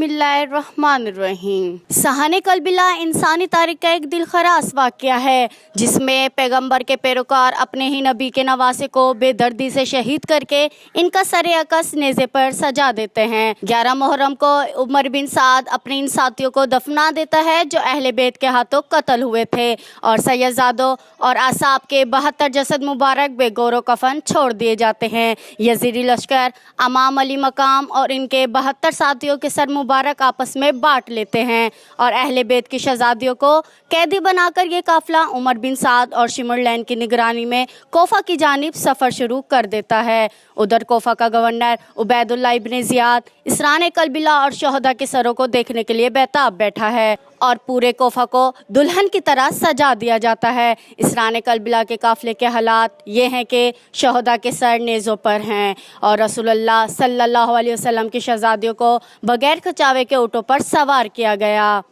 बिस्मिल्लाहिर्रहमानिर्रहीम। सहाने कलबिला इंसानी तारीख का एक दिलखरास वाक़या है जिसमें पैगंबर के पैरोकार अपने ही नबी के नवासे को बेदर्दी से शहीद करके इनका सरे अकस नेज़े पर सजा देते हैं। 11 मुहर्रम को उमर बिन साद अपने इन साथियों को दफना देता है जो अहले बैत के हाथों कत्ल हुए थे और सैयदजादों और असाब के 72 जसद मुबारक बेगौर कफन छोड़ दिए जाते हैं। यजीदी लश्कर अमाम अली मकाम और इनके 72 साथियों के सर मुबारक आपस में बांट लेते हैं और अहले बैत की शहजादियों को कैदी बनाकर ये काफिला उमर बिन साद और शिमरलैन की निगरानी में कोफा की जानिब सफ़र शुरू कर देता है। उधर कोफा का गवर्नर उबैदुल्लाह इब्ने ज़ियाद इसराने कलबिला और शहदा के सरों को देखने के लिए बेताब बैठा है और पूरे कोफा को दुल्हन की तरह सजा दिया जाता है। इसराने कलबिला के काफिले के हालात ये हैं कि शहदा के सर नेज़ों पर हैं और रसूलुल्लाह सल्लल्लाहु अलैहि वसल्लम की शहजादियों को बगैर खचावे के ऊँटों पर सवार किया गया,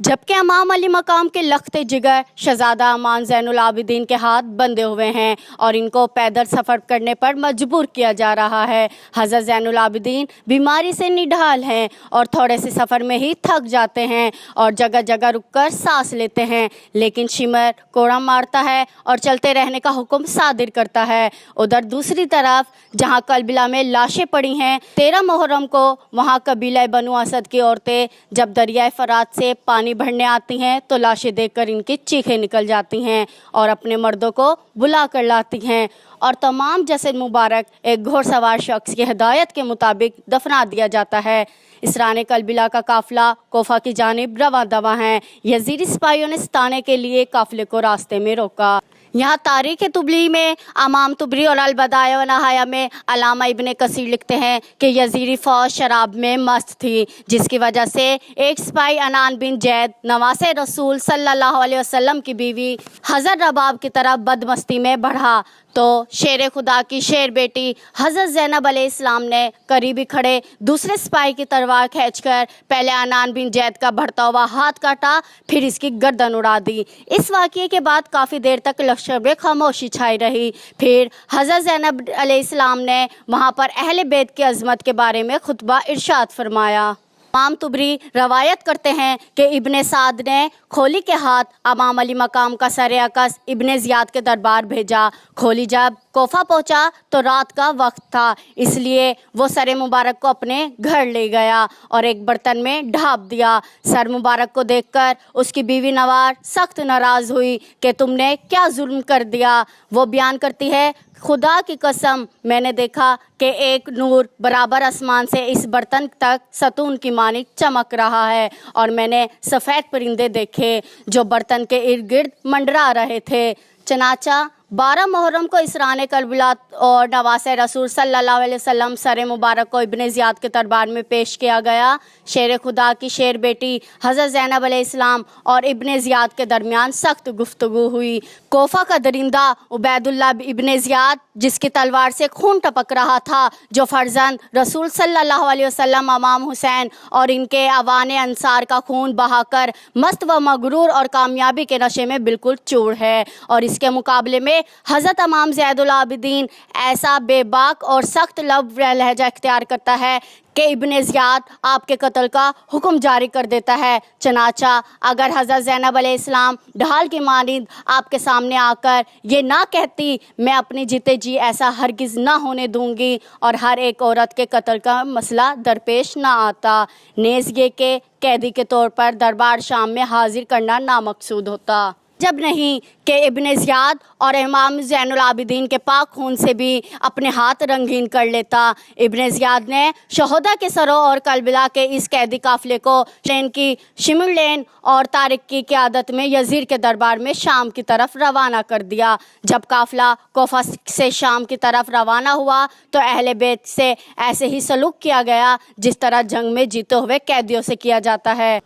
जबकि अमाम अली मकाम के लख्ते जिगर शहजादा अमान ज़ैनुल आबिदीन के हाथ बंधे हुए हैं और इनको पैदल सफ़र करने पर मजबूर किया जा रहा है। हज़रत ज़ैनुल आबिदीन बीमारी से निढाल हैं और थोड़े से सफ़र में ही थक जाते हैं और जगह जगह रुककर सांस लेते हैं, लेकिन शिमर कोड़ा मारता है और चलते रहने का हुक्म सादिर करता है। उधर दूसरी तरफ जहाँ कलबिला में लाशें पड़ी हैं, 13 मुहर्रम को वहाँ कबीला बनु असद की औरतें जब दरियाए फरात से पानी भरने आती हैं तो लाशें देखकर इनकी चीखें निकल जाती हैं और अपने मर्दों को बुला कर लाती हैं और तमाम जसद मुबारक एक घोड़सवार शख्स की हिदायत के मुताबिक दफना दिया जाता है। इसराने कलबिला का काफिला कोफा की जानिब रवा दवा है। यजीदी सिपाहियों ने सताने के लिए काफिले को रास्ते में रोका। यहाँ तारीख़ तुबरी में अमाम तुबरी और अलबदाया व नहाया में अलामा इब्ने कसीर लिखते हैं कि यजीदी फ़ौज शराब में मस्त थी, जिसकी वजह से एक सिपाही अनान बिन जैद नवासे रसूल सल्लल्लाहु अलैहि वसल्लम की बीवी हज़रत रबाब की तरफ बदमस्ती में बढ़ा तो शेर खुदा की शेर बेटी हज़रत ज़ैनब अलैहिस्सलाम ने करीबी खड़े दूसरे सिपाही की तलवार खींचकर पहले अनान बिन जैद का बढ़ता हुआ हाथ काटा, फिर इसकी गर्दन उड़ा दी। इस वाक़ये के बाद काफ़ी देर तक लश्कर में खामोशी छाई रही। फिर हज़रत ज़ैनब अलैहिस्सलाम ने वहाँ पर अहले बैत की अज़मत के बारे में खुतबा इरशाद फरमाया। इमाम तुबरी रवायत करते हैं कि इब्ने साद ने खोली के हाथ अमाम अली मकाम का सरे अकस इब्ने ज़ियाद के दरबार भेजा। खोली जब कोफा पहुंचा तो रात का वक्त था, इसलिए वो सर मुबारक को अपने घर ले गया और एक बर्तन में ढाँप दिया। सर मुबारक को देखकर उसकी बीवी नवार सख्त नाराज़ हुई कि तुमने क्या जुल्म कर दिया। वो बयान करती है, खुदा की कसम मैंने देखा कि एक नूर बराबर आसमान से इस बर्तन तक सतून की मानिक चमक रहा है और मैंने सफ़ेद परिंदे देखे जो बर्तन के इर्द गिर्द मंडरा रहे थे। चनाचा 12 मुहर्रम को इसराने कलबिला और नवासे रसूल सल्लल्लाहु अलैहि वसल्लम सर मुबारक को इब्ने ज़ियाद के दरबार में पेश किया गया। शेर खुदा की शेर बेटी हज़रत ज़ैनब अलैहिस्सलाम और इब्ने ज़ियाद के दरमियान सख्त गुफ्तगू हुई। कोफा का दरिंदा उबैदुल्लाह इब्ने ज़ियाद जिसकी तलवार से खून टपक रहा था, जो फर्जंद रसूल सल्लल्लाहु अलैहि वसल्लम इमाम हुसैन और इनके अवाने अंसार का खून बहाकर मस्त व मगरूर और कामयाबी के नशे में बिल्कुल चूर है, और इसके मुकाबले में हज़रत इमाम ज़ैनुल आबिदीन ऐसा बेबाक और सख्त लब लहजा इख्तियार करता है कि इब्ने ज़ियाद आपके कत्ल का हुक्म जारी कर देता है। चनाचा अगर हज़रत ज़ैनब अलैहिस्सलाम ढाल की मानिंद आपके सामने आकर ये ना कहती मैं अपनी जीते जी ऐसा हरगिज़ ना होने दूंगी और हर एक औरत के कत्ल का मसला दरपेश ना आता, नेज़ ये के कैदी के तौर पर दरबार शाम में हाजिर करना नामकसूद होता, जब नहीं कि इब्ने ज़ियाद और इमाम ज़ैनुल आबिदीन के पाक खून से भी अपने हाथ रंगीन कर लेता। इब्ने ज़ियाद ने शहदा के सरों और कलबिला के इस कैदी काफ़िले को ट्रेन की शिमरलैन और तारिक की क़यादत में यज़ीर के दरबार में शाम की तरफ रवाना कर दिया। जब काफ़िला कोफा से शाम की तरफ रवाना हुआ तो अहले बैत से ऐसे ही सलूक किया गया जिस तरह जंग में जीते हुए कैदियों से किया जाता है।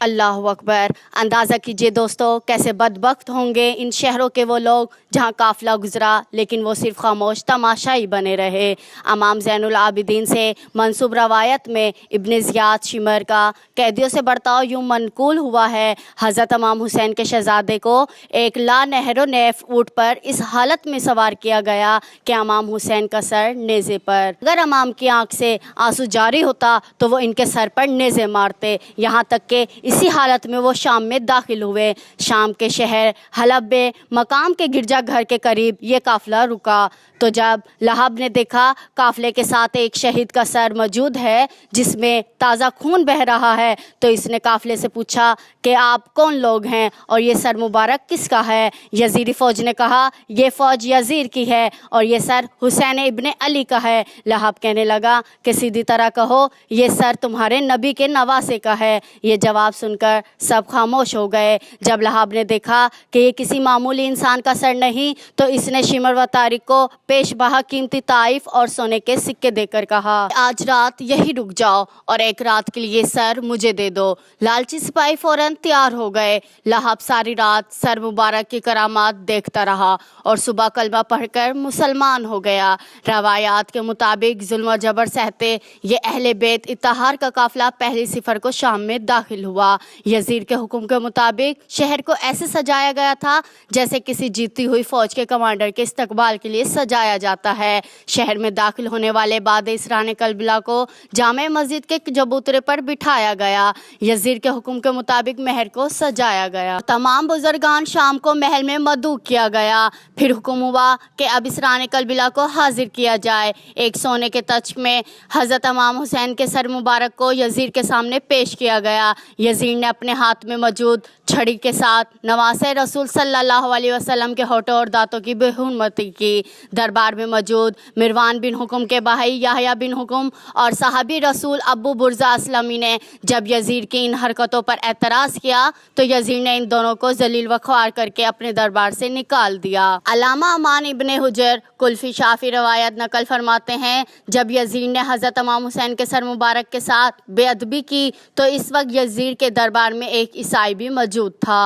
अल्लाह अकबर। अंदाज़ा कीजिए दोस्तों कैसे बदबख्त होंगे इन शहरों के वो लोग जहां काफ़िला गुजरा लेकिन वो सिर्फ खामोश तमाशाई बने रहे। इमाम ज़ैनुल आबिदीन से मंसूब रवायत में इब्न ज़ियाद शिमर का कैदियों से बर्ताव यूँ मनकूल हुआ है। हज़रत इमाम हुसैन के शहज़ादे को एक ला नहरो नेफ ऊँट पर इस हालत में सवार किया गया कि इमाम हुसैन का सर नेज़े पर, अगर इमाम की आँख से आंसू जारी होता तो वो इनके सर पर नेज़े मारते। यहाँ तक कि इसी हालत में वो शाम में दाखिल हुए। शाम के शहर हलब में मकाम के गिरजा घर के करीब ये काफ़िला रुका तो जब लहाब ने देखा काफ़िले के साथ एक शहीद का सर मौजूद है जिसमें ताज़ा खून बह रहा है तो इसने काफ़िले से पूछा कि आप कौन लोग हैं और ये सर मुबारक किसका है। यजीरी फ़ौज ने कहा ये फ़ौज यजीर की है और ये सर हुसैन इब्ने अली का है। लहाब कहने लगा कि सीधी तरह कहो ये सर तुम्हारे नबी के नवासे का है। ये जवाब सुनकर सब खामोश हो गए। जब लहाब ने देखा कि ये किसी मामूली इंसान का सर नहीं तो इसने शिमर व तारिक को पेश बहा कीमती ताइफ और सोने के सिक्के देकर कहा आज रात यही रुक जाओ और एक रात के लिए सर मुझे दे दो। लालची सिपाही फौरन तैयार हो गए। लहाब सारी रात सर मुबारक की करामात देखता रहा और सुबह कलमा पढ़कर मुसलमान हो गया। रवायात के मुताबिक जुल्म जबर सहते ये अहले बैत इत्तहार का काफ़िला पहली सिफर को शाम में दाखिल हुआ। यजीर के हुक्म के मुताबिक शहर को ऐसे सजाया गया था जैसे किसी जीती हुई फौज के कमांडर के इस्तकबाल के लिए सजाया जाता है। शहर में दाखिल होने वाले बाद इसरान कलबिला को जामे मस्जिद के चबूतरे पर बिठाया गया। यजीर के हुक्म के मुताबिक महल को सजाया गया। तमाम बुजुर्गान शाम को महल में मदऊ किया गया। फिर हुक्म हुआ कि अब इसरान कलबिला को हाजिर किया जाए। एक सोने के तख्त में हज़रत इमाम हुसैन के सर मुबारक को यजीर के सामने पेश किया गया। यजीर ने अपने हाथ में मौजूद छड़ी के साथ नवासे रसूल सल्लल्लाहु अलैहि वसल्लम के होठों और दांतों की बेहुरमती की। दरबार में मौजूद मिरवान बिन हुक्म के भाई याहया बिन हुक्म और साहबी रसूल अबू बुरजा असलमी ने जब यजीर की इन हरकतों पर एतराज़ किया तो यजीर ने इन दोनों को जलील व ख्वार करके अपने दरबार से निकाल दिया। अल्लामा अमान इब्ने हुजर कुल्फी शाफी रवायत नकल फरमाते हैं जब यजीर ने हज़रत इमाम हुसैन के सर मुबारक के साथ बेअदबी की तो इस वक्त यजीर के दरबार में एक ईसाई भी मौजूद था।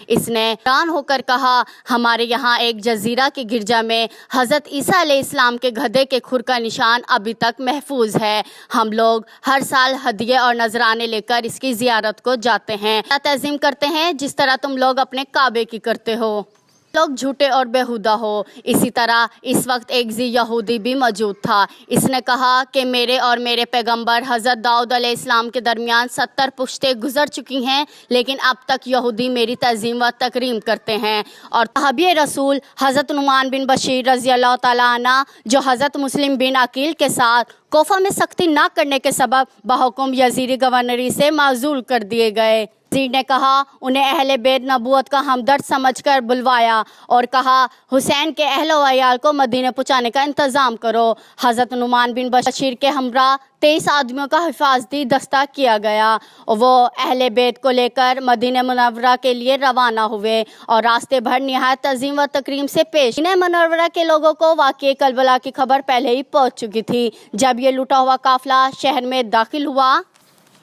इसने हैरान होकर कहा हमारे यहाँ एक जजीरा के गिरजा में हज़रत ईसा अलैहिस्सलाम के गधे के खुर का निशान अभी तक महफूज है। हम लोग हर साल हदिये और नजराने लेकर इसकी ज़ियारत को जाते हैं, तज़ीम करते हैं जिस तरह तुम लोग अपने काबे की करते हो। लोग झूठे और बेहुदा हो। इसी तरह इस वक्त एक जी यहूदी भी मौजूद था। इसने कहा कि मेरे और मेरे पैगंबर हज़रत दाऊद अलैहिस्सलाम के दरमियान 70 पुश्तें गुजर चुकी हैं लेकिन अब तक यहूदी मेरी तज़ीम व तकरीम करते हैं। और तहबी रसूल हज़रत नुमान बिन बशीर रज़ी अल्लाह ताला अन्हा जो हज़रत मुस्लिम बिन अकील के साथ कोफा में सख्ती ना करने के सबब बहुकुम यजीरी गवर्नरी से माजूल कर दिए गए। यजीर ने कहा उन्हें अहले बैत नबूवत का हमदर्द समझकर बुलवाया और कहा हुसैन के अहल व अयाल को मदीने पहुँचाने का इंतज़ाम करो। हज़रत नुमान बिन बशीर के हमरा 23 आदमियों का हिफाजती दस्ता किया गया और वो अहले बैत को लेकर मदीने मुनव्वरा के लिए रवाना हुए और रास्ते भर निहायत तज़ीम व तकरीम से पेश। मदीने मुनव्वरा के लोगों को वाक़ई कलबला की खबर पहले ही पहुँच चुकी थी। जब ये लुटा हुआ काफ़िला शहर में दाखिल हुआ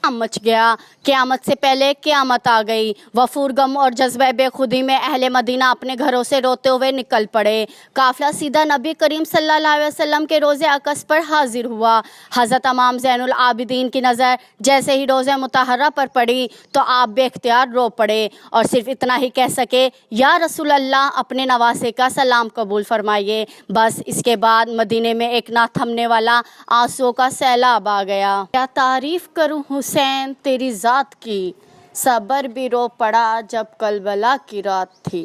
मच गया। क़यामत से पहले क़यामत आ गई। वफूर गम और जज्बे बेखुदी में अहले मदीना अपने घरों से रोते हुए निकल पड़े। काफ़िला सीधा नबी करीम सल्लल्लाहु अलैहि वसल्लम के रोज़े अक़स पर हाजिर हुआ। हज़रत इमाम ज़ैनुल आबिदीन की नज़र जैसे ही रोज़े मुतहर्रा पर पड़ी तो आप बेख्तियार रो पड़े और सिर्फ इतना ही कह सके या रसूल अल्लाह अपने नवासे का सलाम कबूल फरमाइए। बस इसके बाद मदीने में एक ना थमने वाला आंसुओं का सैलाब आ गया। क्या तारीफ़ करूँ हुसैन तेरी ज़ात की, सबर भी रो पड़ा जब कलबला की रात थी।